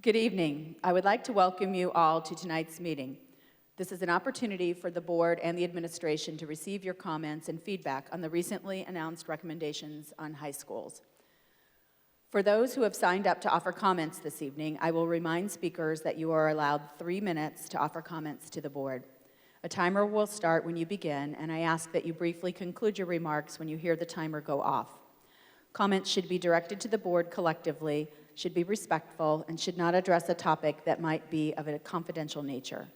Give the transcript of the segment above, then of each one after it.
Good evening. I would like to welcome you all to tonight's meeting. This is an opportunity for the board and the administration to receive your comments and feedback on the recently announced recommendations on high schools. For those who have signed up to offer comments this evening, I will remind speakers that you are allowed 3 minutes to offer comments to the board. A timer will start when you begin, and I ask that you briefly conclude your remarks when you hear the timer go off. Comments should be directed to the board collectively, should be respectful, and should not address a topic that might be of a confidential nature.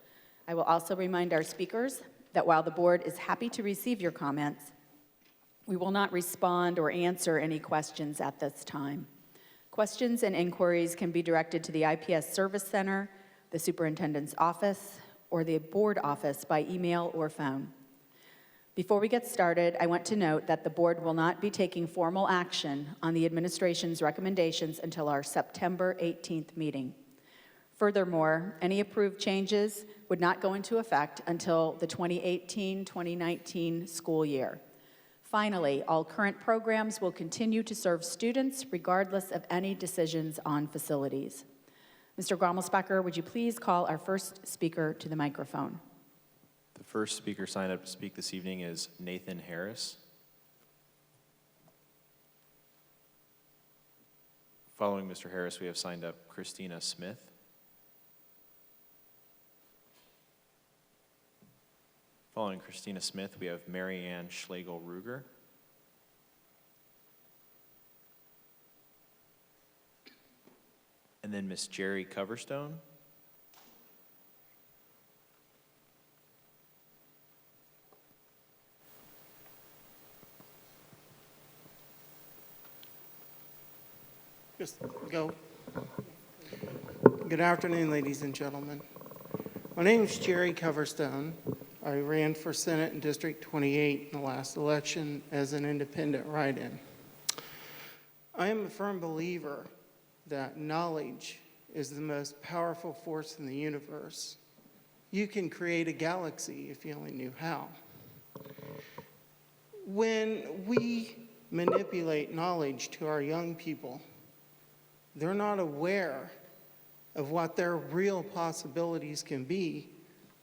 I will also remind our speakers that while the board is happy to receive your comments, we will not respond or answer any questions at this time. Questions and inquiries can be directed to the IPS Service Center, the Superintendent's Office, or the board office by email or phone. Before we get started, I want to note that the board will not be taking formal action on the administration's recommendations until our September 18th meeting. Furthermore, any approved changes would not go into effect until the 2018-2019 school year. Finally, all current programs will continue to serve students regardless of any decisions on facilities. Mr. Grommelspacher, would you please call our first speaker to the microphone? The first speaker signed up to speak this evening is Nathan Harris. Following Mr. Harris, we have signed up Christina Smith. Following Christina Smith, we have Mary Ann Schlegel-Ruger. And then Miss Jerry Coverstone. Just go. Good afternoon, ladies and gentlemen. My name is Jerry Coverstone. I ran for Senate in District 28 in the last election as an independent write-in. I am a firm believer that knowledge is the most powerful force in the universe. You can create a galaxy if you only knew how. When we manipulate knowledge to our young people, they're not aware of what their real possibilities can be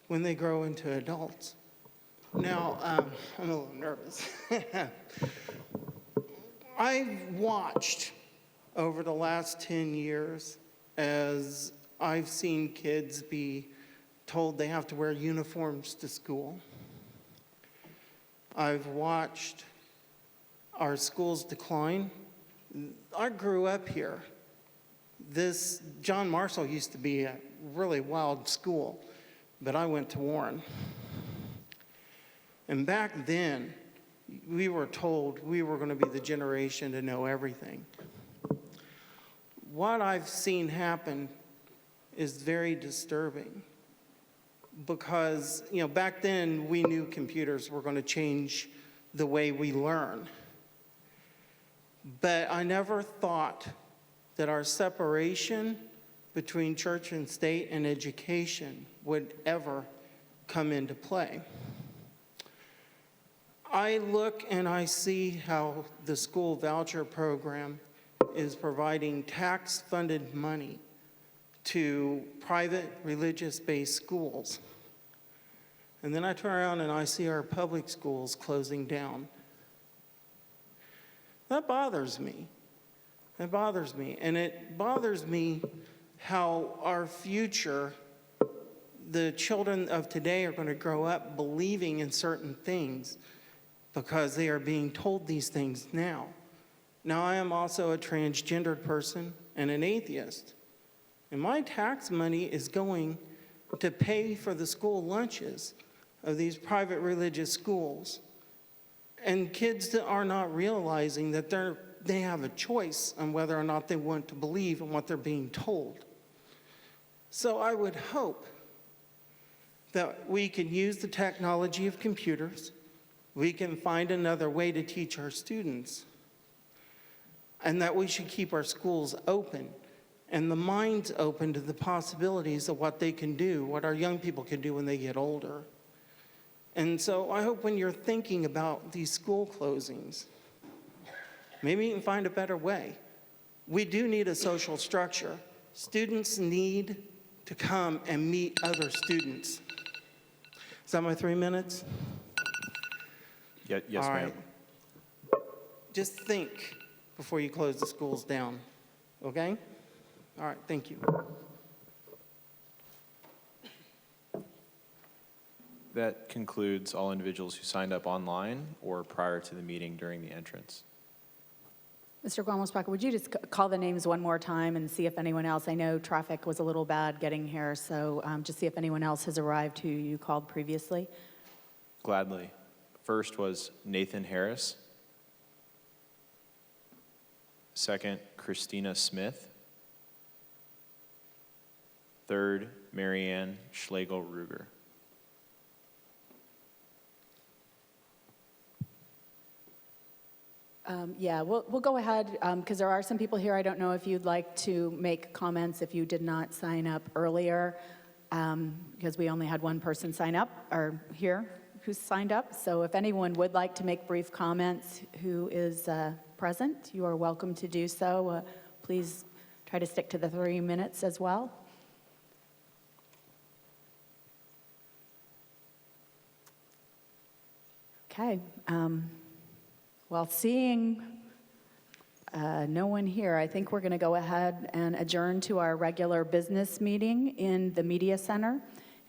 when they grow into adults. Now, I'm a little nervous. I've watched over the last 10 years as I've seen kids be told they have to wear uniforms to school. I've watched our schools decline. I grew up here. This John Marshall used to be a really wild school, but I went to Warren. And back then, we were told we were going to be the generation to know everything. What I've seen happen is very disturbing because, back then we knew computers were going to change the way we learn. But I never thought that our separation between church and state and education would ever come into play. I look and I see how the school voucher program is providing tax-funded money to private religious-based schools. And then I turn around and I see our public schools closing down. That bothers me. It bothers me. And it bothers me how our future, the children of today are going to grow up believing in certain things because they are being told these things now. Now, I am also a transgendered person and an atheist. And my tax money is going to pay for the school lunches of these private religious schools. And kids that are not realizing that they have a choice on whether or not they want to believe in what they're being told. So I would hope that we can use the technology of computers, we can find another way to teach our students, and that we should keep our schools open and the minds open to the possibilities of what they can do, what our young people can do when they get older. And so I hope when you're thinking about these school closings, maybe you can find a better way. We do need a social structure. Students need to come and meet other students. Is that my 3 minutes? Yes, All ma'am. right. Just think before you close the schools down, okay? All right, thank you. That concludes all individuals who signed up online or prior to the meeting during the entrance. Mr. Guamos-Paca, would you just call the names one more time and see if anyone else, I know traffic was a little bad getting here, so just see if anyone else has arrived who you called previously. Gladly. First was Nathan Harris. Second, Christina Smith. Third, Marianne Schlegel-Ruger. Yeah, we'll go ahead, because there are some people here. I don't know if you'd like to make comments if you did not sign up earlier, because we only had one person sign up, or here, who's signed up. So if anyone would like to make brief comments who is present, you are welcome to do so. Please try to stick to the 3 minutes as well. Okay. Well, seeing no one here, I think we're going to go ahead and adjourn to our regular business meeting in the Media Center,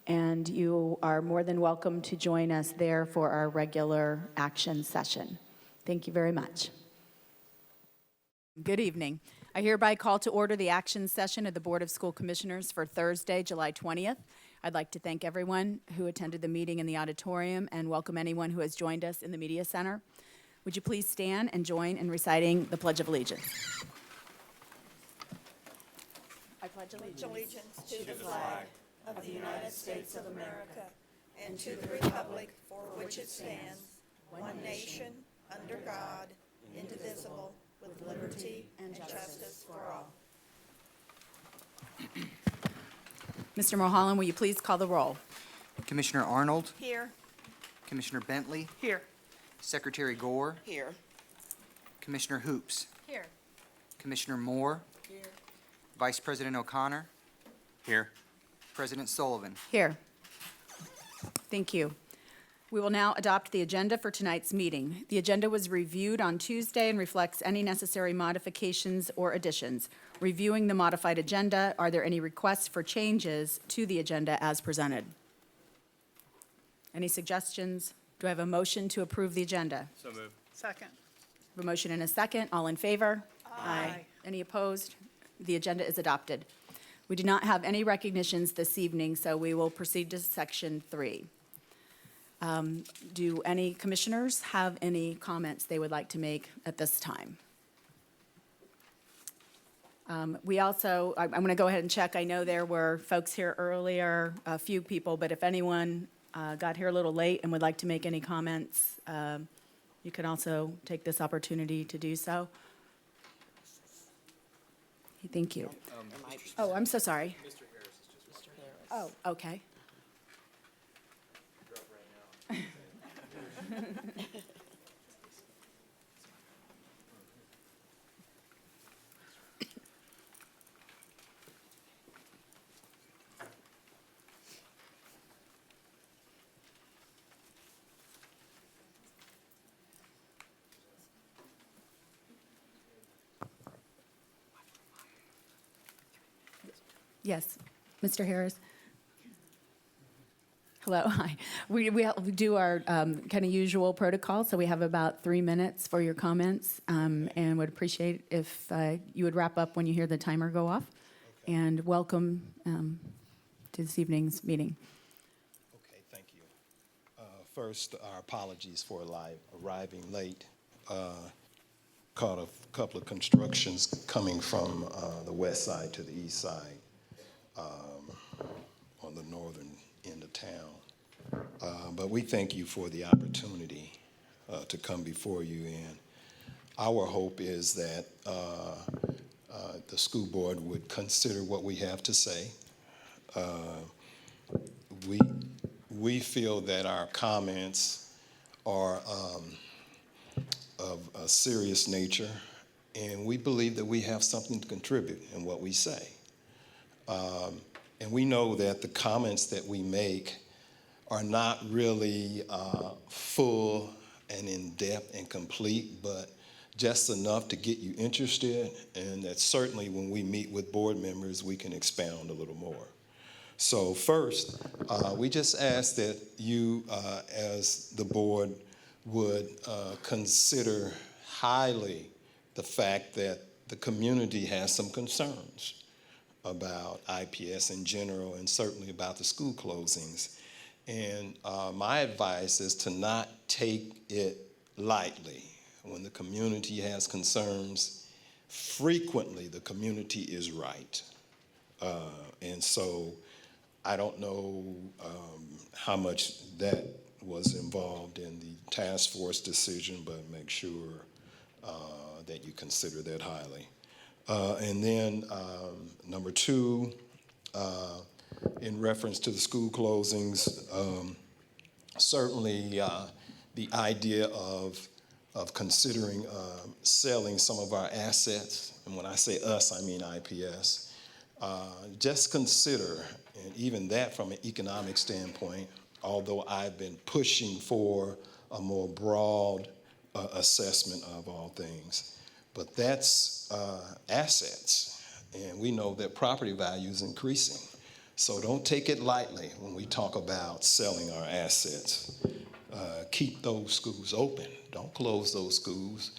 and you are more than welcome to join us there for our regular action session. Thank you very much. Good evening. I hereby call to order the action session of the Board of School Commissioners for Thursday, July 20th. I'd like to thank everyone who attended the meeting in the auditorium and welcome anyone who has joined us in the Media Center. Would you please stand and join in reciting the Pledge of Allegiance? I pledge Allegiance to the flag of the United States of America and to the republic for which it stands, one nation, under God, indivisible, with liberty and justice for all. Mr. Mulholland, will you please call the roll? Commissioner Arnold, Here. Commissioner Bentley, Here. Secretary Gore, Here. Commissioner Hoops, Here. Commissioner Moore, Here. Vice President O'Connor, Here. President Sullivan. Here. Thank you. We will now adopt the agenda for tonight's meeting. The agenda was reviewed on Tuesday and reflects any necessary modifications or additions. Reviewing the modified agenda, are there any requests for changes to the agenda as presented? Any suggestions? Do I have a motion to approve the agenda? So moved. Second. A motion and a second. All in favor? Aye. Any opposed? The agenda is adopted. We do not have any recognitions this evening, so we will proceed to section 3. Do any commissioners have any comments they would like to make at this time? We also, I'm going to go ahead and check. I know there were folks here earlier, a few people, but if anyone got here a little late and would like to make any comments, you can also take this opportunity to do so. Thank you. Oh, I'm so sorry. Mr. Harris is just Oh, okay. Yes, Mr. Harris. Hello, hi. We do our kind of usual protocol, so we have about 3 minutes for your comments, and would appreciate if you would wrap up when you hear the timer go off. Okay. And welcome to this evening's meeting. Okay, thank you. First, our apologies for arriving late. Caught a couple of constructions coming from the west side to the east side on the northern end of town. But we thank you for the opportunity to come before you. And our hope is that the school board would consider what we have to say. We feel that our comments are of a serious nature, and we believe that we have something to contribute in what we say. And we know that the comments that we make are not really full and in-depth and complete, but just enough to get you interested, and that certainly when we meet with board members, we can expound a little more. So first, we just ask that you, as the board, would consider highly the fact that the community has some concerns about IPS in general and certainly about the school closings. And my advice is to not take it lightly. When the community has concerns, frequently the community is right. And so I don't know how much that was involved in the task force decision, but make sure that you consider that highly. And then number two, in reference to the school closings, certainly the idea of considering selling some of our assets, and when I say us, I mean IPS, just consider, and even that from an economic standpoint, although I've been pushing for a more broad assessment of all things, but that's assets, and we know that property value is increasing. So don't take it lightly when we talk about selling our assets. Keep those schools open. Don't close those schools.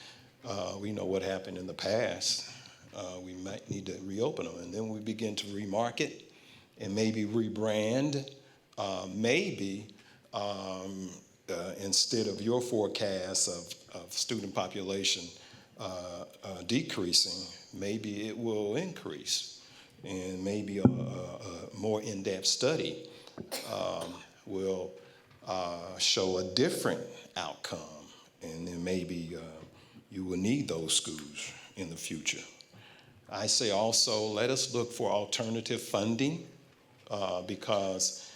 We know what happened in the past. We might need to reopen them, and then we begin to remarket and maybe rebrand. Maybe instead of your forecast of student population decreasing, maybe it will increase, and maybe a more in-depth study will show a different outcome, and then maybe you will need those schools in the future. I say also, let us look for alternative funding because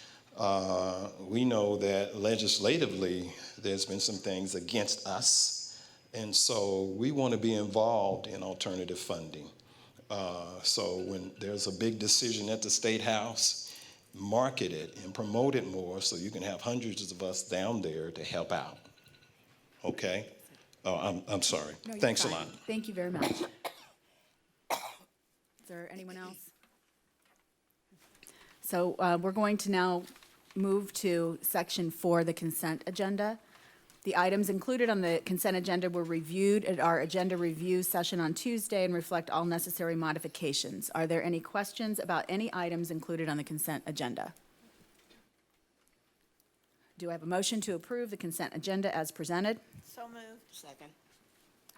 we know that legislatively there's been some things against us, and so we want to be involved in alternative funding. So when there's a big decision at the State House, market it and promote it more so you can have hundreds of us down there to help out. Okay? Oh, I'm sorry. No, you're Thanks fine. a lot. Thank you very much. Is there anyone else? So we're going to now move to section 4, the consent agenda. The items included on the consent agenda were reviewed at our agenda review session on Tuesday and reflect all necessary modifications. Are there any questions about any items included on the consent agenda? Do I have a motion to approve the consent agenda as presented? So moved. Second.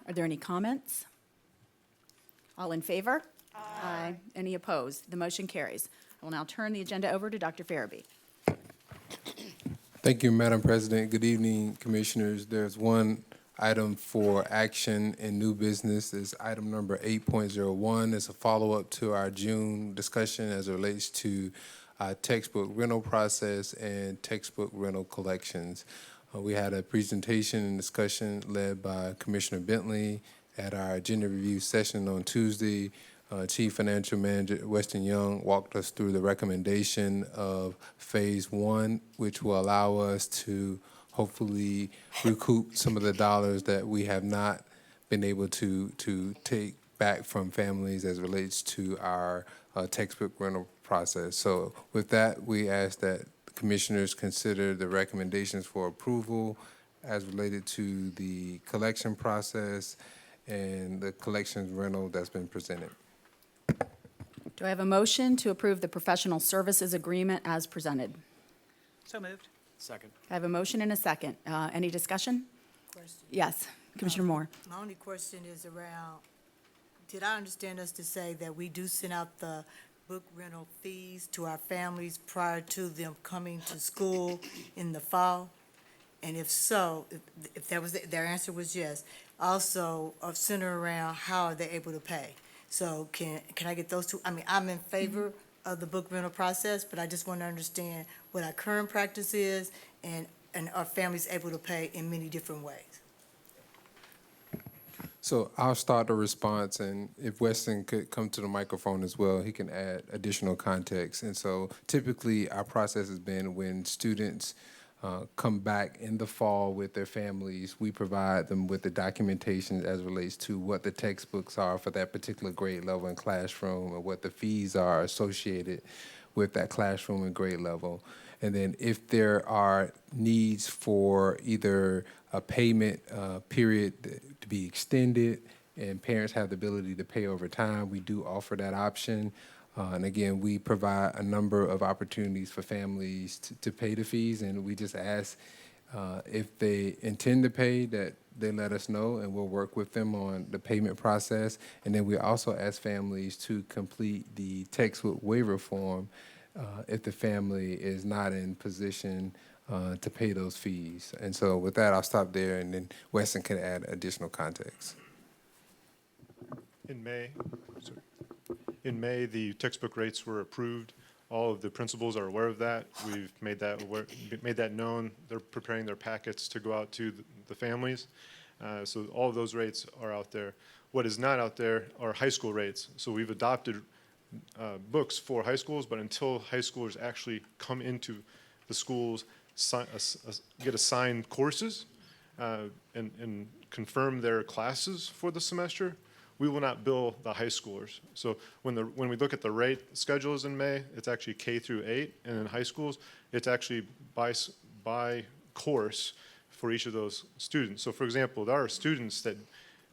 Are there any comments? All in favor? Aye. Any opposed? The motion carries. I will now turn the agenda over to Dr. Farabee. Thank you, Madam President. Good evening, Commissioners. There's one item for action in new business. It's item number 8.01. It's a follow-up to our June discussion as it relates to textbook rental process and textbook rental collections. We had a presentation and discussion led by Commissioner Bentley at our agenda review session on Tuesday. Chief Financial Manager Weston walked us through the recommendation of Phase 1, which will allow us to hopefully recoup some of the dollars that we have not been able to take back from families as it relates to our textbook rental process. So with that, we ask that the Commissioners consider the recommendations for approval as related to the collection process and the collections rental that's been presented. Do I have a motion to approve the professional services agreement as presented? So moved. Second. I have a motion and a second. Any discussion? Question. Yes, Commissioner Moore. My only question is around, did I understand us to say that we do send out the book rental fees to our families prior to them coming to school in the fall? And if so, if that was, their answer was yes. Also, center around how are they able to pay? So can I get those two? I mean, I'm in favor of the book rental process, but I just want to understand what our current practice is and are families able to pay in many different ways? So I'll start the response, and if Weston could come to the microphone as well, he can add additional context. And so typically, our process has been when students come back in the fall with their families, we provide them with the documentation as it relates to what the textbooks are for that particular grade level and classroom, and what the fees are associated with that classroom and grade level. And then if there are needs for either a payment period to be extended and parents have the ability to pay over time, we do offer that option. And again, we provide a number of opportunities for families to pay the fees, and we just ask if they intend to pay that they let us know, and we'll work with them on the payment process. And then we also ask families to complete the textbook waiver form if the family is not in position to pay those fees. And so with that, I'll stop there, and then Weston can add additional context. In May, the textbook rates were approved. All of the principals are aware of that. We've made that known. They're preparing their packets to go out to the families. So all of those rates are out there. What is not out there are high school rates. So we've adopted books for high schools, but until high schoolers actually come into the schools, get assigned courses and confirm their classes for the semester, we will not bill the high schoolers. So when we look at the rate schedules in May, it's actually K through 8, and in high schools, it's actually by course for each of those students. So for example, there are students that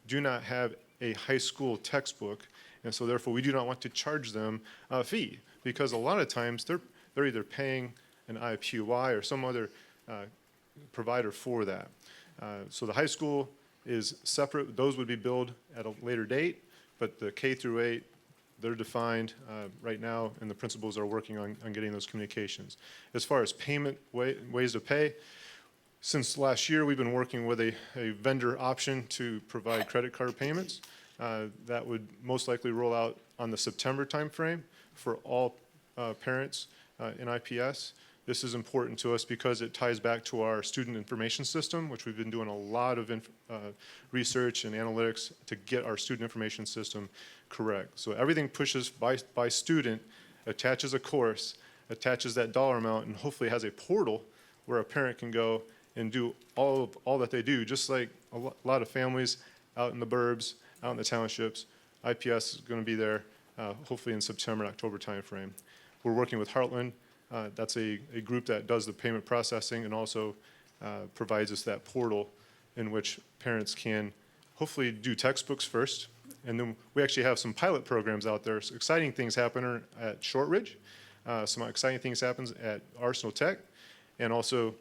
do not have a high school textbook, and so therefore we do not want to charge them a fee, because a lot of times they're either paying an IPY or some other provider for that. So the high school is separate. Those would be billed at a later date, but the K through 8, they're defined right now, and the principals are working on getting those communications. As far as payment ways to pay, since last year, we've been working with a vendor option to provide credit card payments. That would most likely roll out on the September timeframe for all parents in IPS. This is important to us because it ties back to our student information system, which we've been doing a lot of research and analytics to get our student information system correct. So everything pushes by student, attaches a course, attaches that dollar amount, and hopefully has a portal where a parent can go and do all that they do, just like a lot of families out in the burbs, out in the townships. IPS is going to be there hopefully in September, October timeframe. We're working with Heartland. That's a group that does the payment processing and also provides us that portal in which parents can hopefully do textbooks first. And then we actually have some pilot programs out there. So exciting things happen at Shortridge. Some exciting things happen at Arsenal Tech, and also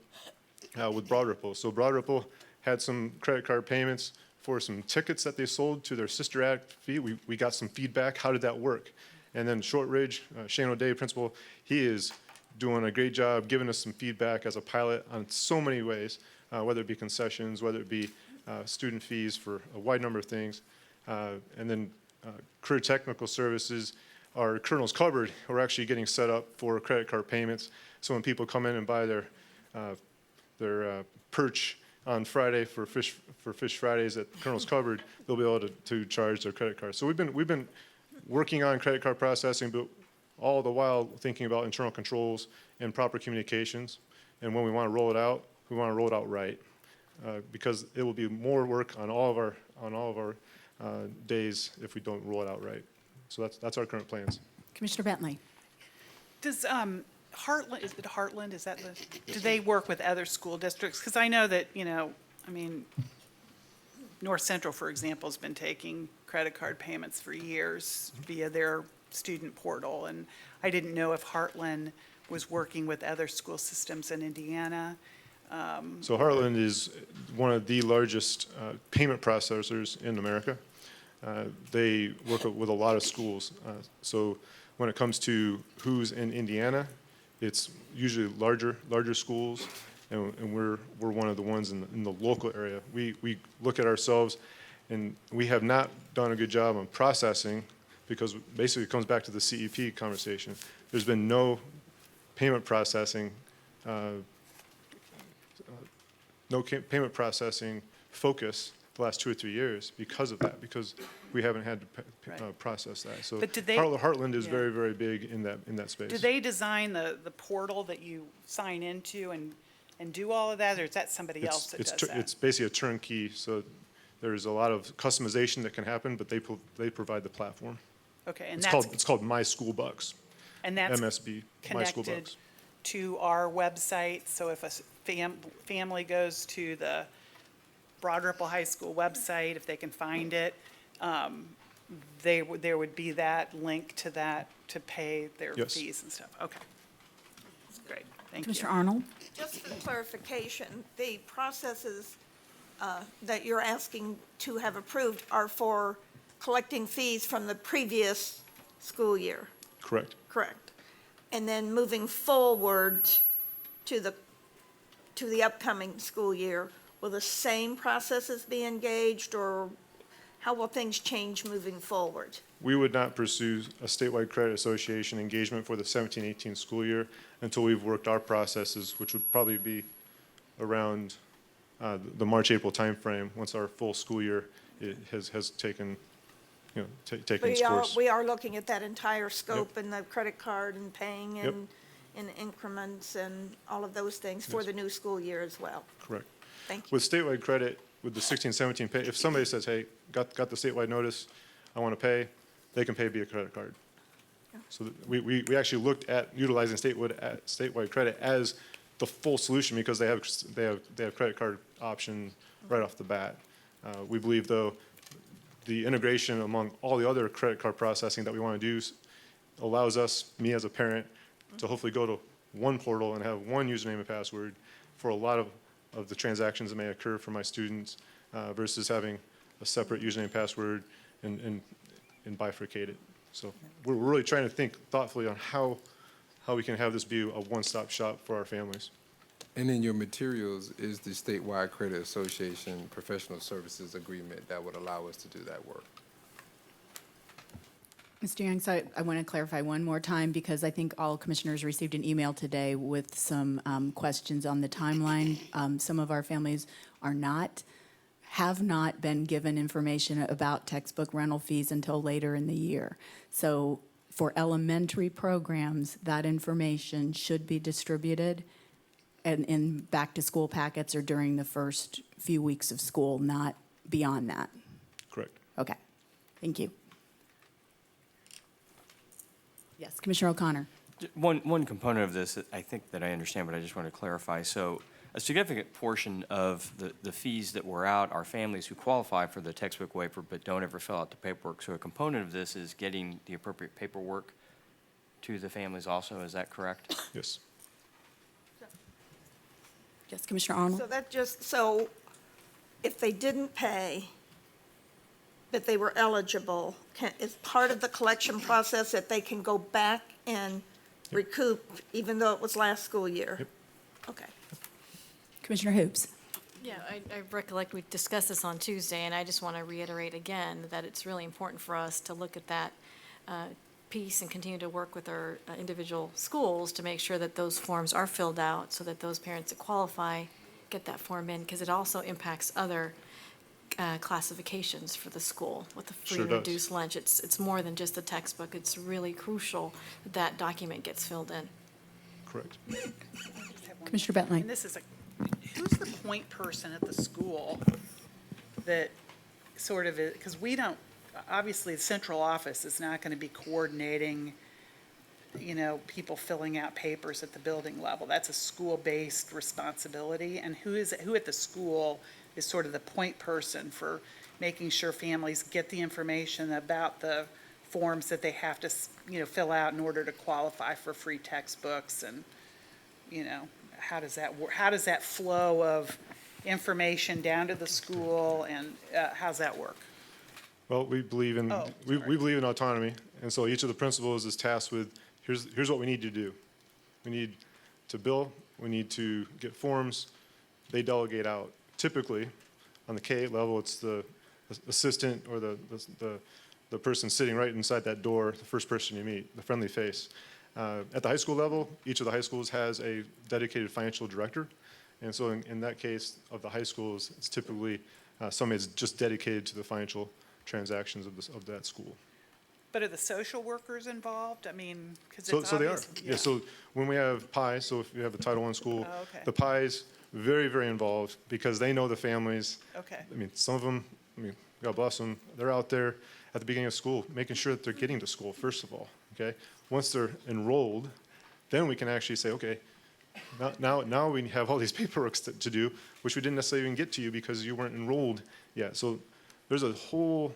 with Broad Ripple. So Broad Ripple had some credit card payments for some tickets that they sold to their sister act fee. We got some feedback. How did that work? And then Shortridge, Shane O'Day, principal, he is doing a great job giving us some feedback as a pilot on so many ways, whether it be concessions, whether it be student fees for a wide number of things. And then Career Technical Services, our Colonel's Cupboard, we're actually getting set up for credit card payments. So when people come in and buy their perch on Friday for Fish Fridays at Colonel's Cupboard, they'll be able to charge their credit card. So we've been working on credit card processing, but all the while thinking about internal controls and proper communications. And when we want to roll it out, we want to roll it out right, because it will be more work on all of our days if we don't roll it out right. So that's our current plans. Commissioner Bentley. Does Heartland, is it Heartland, is that do they work with other school districts? Because I know that, North Central, for example, has been taking credit card payments for years via their student portal, and I didn't know if Heartland was working with other school systems in Indiana. So Heartland is one of the largest payment processors in America. They work with a lot of schools. So when it comes to who's in Indiana, it's usually larger schools, and we're one of the ones in the local area. We look at ourselves, and we have not done a good job on processing, because basically it comes back to the CEP conversation. There's been no payment processing, focus the last 2 or 3 years because of that, because we haven't had to Right. process that. So But did they- Heartland is yeah. very, very big in that space. Do they design the portal that you sign into and do all of that, or is that somebody else that does that? It's basically a turnkey, so there's a lot of customization that can happen, but they provide the platform. Okay, and It's called My School Bucks, and that's MSB, My School connected Bucks. to our website, so if a family goes to the Broad Ripple High School website, if they can find it, there would be that link to that to pay their Yes. fees and stuff. Okay. That's great. Thank you. Commissioner Arnold? Just for clarification, the processes that you're asking to have approved are for collecting fees from the previous school year, Correct. correct? And then moving forward to the upcoming school year, will the same processes be engaged, or how will things change moving forward? We would not pursue a statewide credit association engagement for the 17-18 school year until we've worked our processes, which would probably be around the March, April timeframe, once our full school year has taken, taken its course. We are looking at that entire scope and the credit card and paying Yep. in increments and all of those things for Yes. the new school year as well. Correct. Thank you. With statewide credit, with the 16-17 pay, if somebody says, hey, got the statewide notice, I want to pay, they can pay via credit card. So we actually looked at utilizing statewide credit as the full solution because they have credit card option right off the bat. We believe, though, the integration among all the other credit card processing that we want to do allows us, me as a parent, to hopefully go to one portal and have one username and password for a lot of the transactions that may occur for my students versus having a separate username and password and bifurcate it. So we're really trying to think thoughtfully on how we can have this be a one-stop shop for our families. And in your materials is the Statewide Credit Association Professional Services Agreement that would allow us to do that work. Mr. Young, so I want to clarify one more time because I think all commissioners received an email today with some questions on the timeline. Some of our families have not been given information about textbook rental fees until later in the year. So for elementary programs, that information should be distributed in back-to-school packets or during the first few weeks of school, not beyond that. Correct. Okay, thank you. Yes, Commissioner O'Connor. One component of this, I think that I understand, but I just want to clarify. So a significant portion of the fees that were out are families who qualify for the textbook waiver but don't ever fill out the paperwork. So a component of this is getting the appropriate paperwork to the families also. Is that correct? Yes. Yes, Commissioner Arnold. So if they didn't pay, but they were eligible, is part of the collection process that they can go back and recoup even though it was last school year? Yep. Okay. Commissioner Hoops. Yeah, I recollect we discussed this on Tuesday, and I just want to reiterate again that it's really important for us to look at that piece and continue to work with our individual schools to make sure that those forms are filled out so that those parents that qualify get that form in, because it also impacts other classifications for the school with the free Sure and does. reduced lunch. It's more than just the textbook. It's really crucial that that document gets filled in. Correct. Commissioner Bentley. And this is who's the point person at the school that sort of, because we don't, obviously, the central office is not going to be coordinating, people filling out papers at the building level. That's a school-based responsibility. And who at the school is sort of the point person for making sure families get the information about the forms that they have to, fill out in order to qualify for free textbooks, and, how does that work? How does that flow of information down to the school, and how's that work? Well, we believe in we believe in autonomy, and so each of the principals is tasked with here's what we need to do. We need to bill. We need to get forms. They delegate out. Typically, on the K-8 level, it's the assistant or the person sitting right inside that door, the first person you meet, the friendly face. At the high school level, each of the high schools has a dedicated financial director, and so in that case of the high schools, it's typically Some is just dedicated to the financial transactions of that school. But are the social workers involved? I mean, because So, it's so they are. obvious. Yeah. So when we have PIEs, so if you have the Title I school, Oh, okay. the PIEs very, very involved because they know the families. Okay. I mean, some of them, I mean, God bless them, they're out there at the beginning of school, making sure that they're getting to school, first of all, okay? Once they're enrolled, then we can actually say, okay, now we have all these paperwork to do, which we didn't necessarily even get to you because you weren't enrolled yet. So there's a whole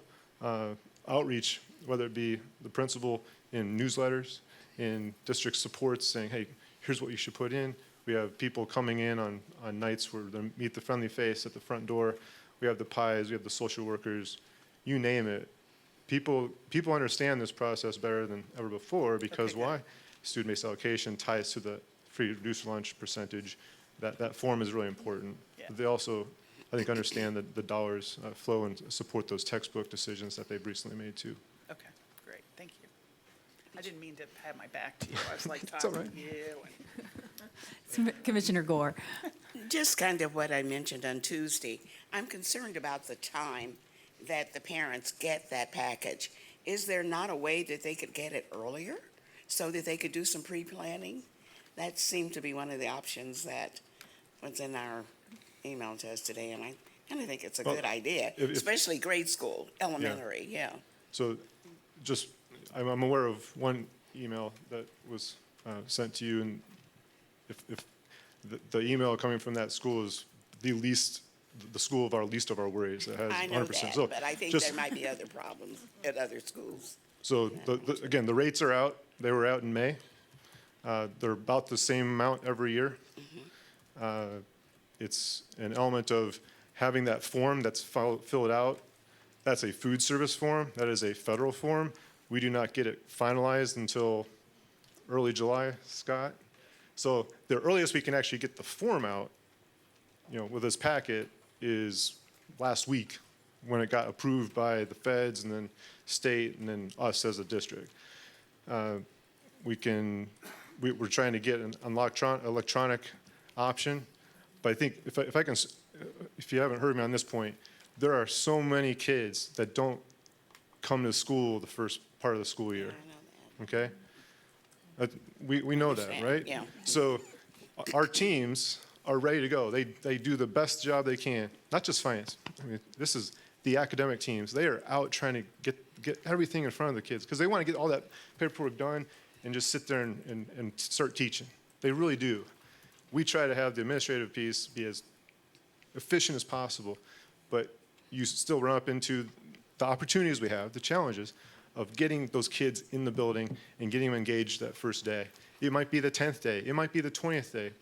outreach, whether it be the principal in newsletters, in district supports saying, hey, here's what you should put in. We have people coming in on nights where they meet the friendly face at the front door. We have the PIEs, we have the social workers, you name it. People understand this process better than ever before because why? Student-based allocation ties to the free reduced lunch percentage. That form is really important. Yeah. But they also, I think, understand that the dollars flow and support those textbook decisions that they've recently made too. Okay, great, thank you. I didn't mean to have my back to you. I was like It's all talking right. to you. and- Commissioner Gore. Just kind of what I mentioned on Tuesday. I'm concerned about the time that the parents get that package. Is there not a way that they could get it earlier so that they could do some pre-planning? That seemed to be one of the options that was in our email to us today, and I kind of think it's a good idea, especially grade school, elementary, yeah. So just, I'm aware of one email that was sent to you, and if the email coming from that school is the school of our least of our worries, that has 100%. I know that, So but I think just- there might be other problems at other schools. So again, the rates are out. They were out in May. They're about the same amount every year. It's an element of having that form that's filled out. That's a food service form. That is a federal form. We do not get it finalized until early July, Scott. So the earliest we can actually get the form out, with this packet is last week when it got approved by the feds and then state and then us as a district. We're trying to get an electronic option, but I think if you haven't heard me on this point, there are so many kids that don't come to school the first part of the school year. Okay? We know that, right? Yeah. So our teams are ready to go. They do the best job they can, not just finance. I mean, this is the academic teams. They are out trying to get everything in front of the kids because they want to get all that paperwork done and just sit there and start teaching. They really do. We try to have the administrative piece be as efficient as possible, but you still run up into the opportunities we have, the challenges of getting those kids in the building and getting them engaged that first day. It might be the 10th day. It might be the 20th day.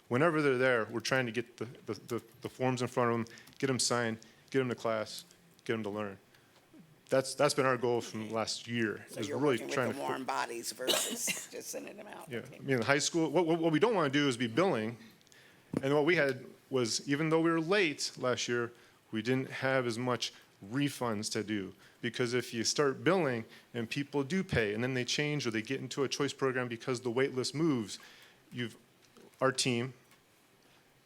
Whenever they're there, we're trying to get the forms in front of them, get them signed, get them to class, get them to learn. That's been our goal from last year. So is you're really working with trying the to warm bodies versus just sending them out. Yeah, Okay. I mean, in high school, what we don't want to do is be billing. And what we had was, even though we were late last year, we didn't have as much refunds to do. Because if you start billing and people do pay, and then they change or they get into a choice program because the wait list moves, our team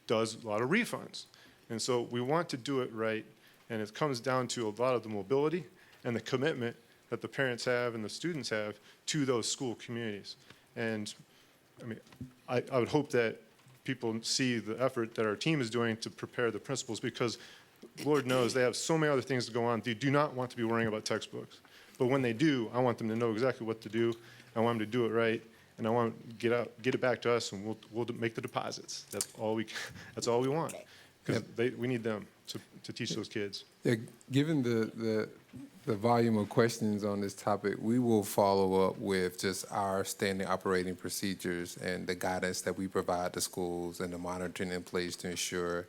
does a lot of refunds. And so we want to do it right, and it comes down to a lot of the mobility and the commitment that the parents have and the students have to those school communities. And I mean, I would hope that people see the effort that our team is doing to prepare the principals, because Lord knows they have so many other things to go on. They do not want to be worrying about textbooks. But when they do, I want them to know exactly what to do. I want them to do it right, and I want to get it back to us, and we'll make the deposits. That's all we want, because we need them to teach those kids. Yeah, given the volume of questions on this topic, we will follow up with just our standing operating procedures and the guidance that we provide to schools and the monitoring in place to ensure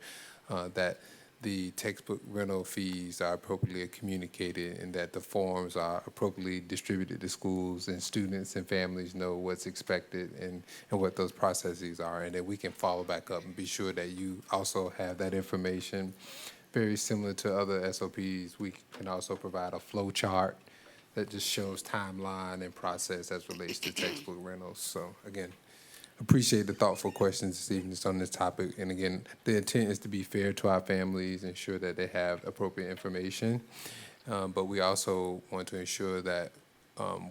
that the textbook rental fees are appropriately communicated and that the forms are appropriately distributed to schools and students and families know what's expected and what those processes are, and that we can follow back up and be sure that you also have that information. Very similar to other SOPs, we can also provide a flow chart that just shows timeline and process as relates to textbook rentals. So again, appreciate the thoughtful questions this evening on this topic. And again, the intent is to be fair to our families, ensure that they have appropriate information. But we also want to ensure that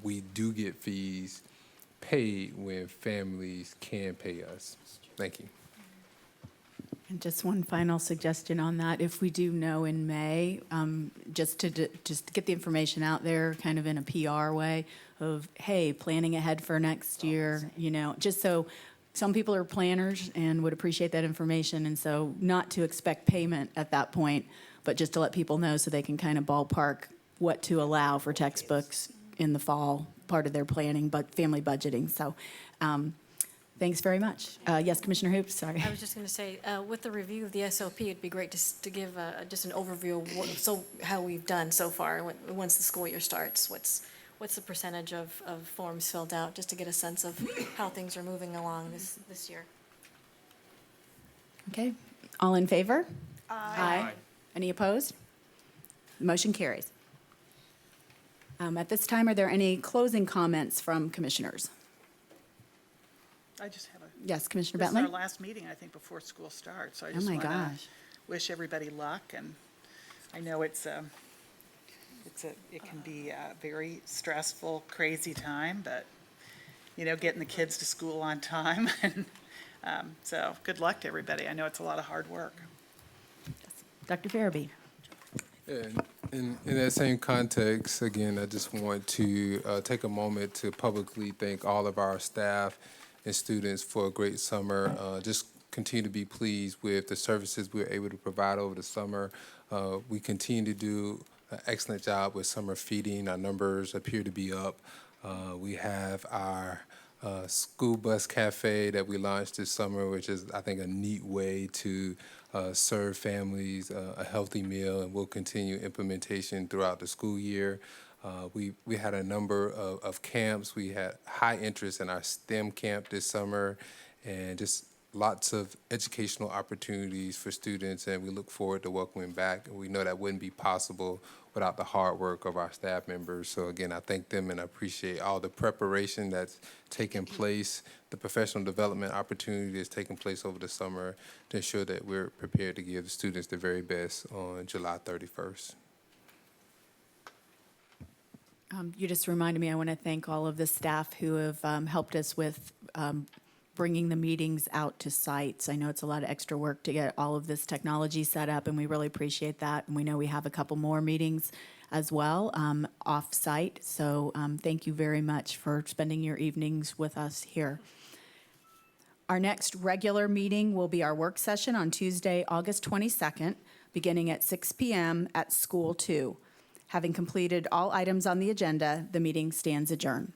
we do get fees paid when families can pay us. Thank you. And just one final suggestion on that, if we do know in May, just to get the information out there kind of in a PR way of, hey, planning ahead for next year, you know, just so some people are planners and would appreciate that information, and so not to expect payment at that point, but just to let people know so they can kind of ballpark what to allow for textbooks in the fall, part of their planning, but family budgeting. So thanks very much. Yes, Commissioner Hoops, sorry. I was just going to say, with the review of the SOP, it'd be great to give just an overview of how we've done so far once the school year starts. What's the percentage of forms filled out, just to get a sense of how things are moving along this year. Okay, all in favor? Aye. Any opposed? The motion carries. At this time, are there any closing comments from commissioners? I just have a. Yes, Commissioner This is Bentley? our last meeting, I think, before school starts. So I Oh, just my want to gosh. wish everybody luck, and I know it can be a very stressful, crazy time, but, you know, getting the kids to school on time. And so good luck to everybody. I know it's a lot of hard work. Dr. Farabee? In that same context, again, I just want to take a moment to publicly thank all of our staff and students for a great summer. Just continue to be pleased with the services we were able to provide over the summer. We continue to do an excellent job with summer feeding. Our numbers appear to be up. We have our school bus cafe that we launched this summer, which is, I think, a neat way to serve families a healthy meal, and we'll continue implementation throughout the school year. We had a number of camps. We had high interest in our STEM camp this summer, and just lots of educational opportunities for students, and we look forward to welcoming back. And we know that wouldn't be possible without the hard work of our staff members. So again, I thank them and I appreciate all the preparation that's taken place, the professional development opportunity that's taken place over the summer to ensure that we're prepared to give the students the very best on July 31st. You just reminded me, I want to thank all of the staff who have helped us with bringing the meetings out to sites. I know it's a lot of extra work to get all of this technology set up, and we really appreciate that. And we know we have a couple more meetings as well off-site. So thank you very much for spending your evenings with us here. Our next regular meeting will be our work session on Tuesday, August 22nd, beginning at 6 p.m. at School 2. Having completed all items on the agenda, the meeting stands adjourned.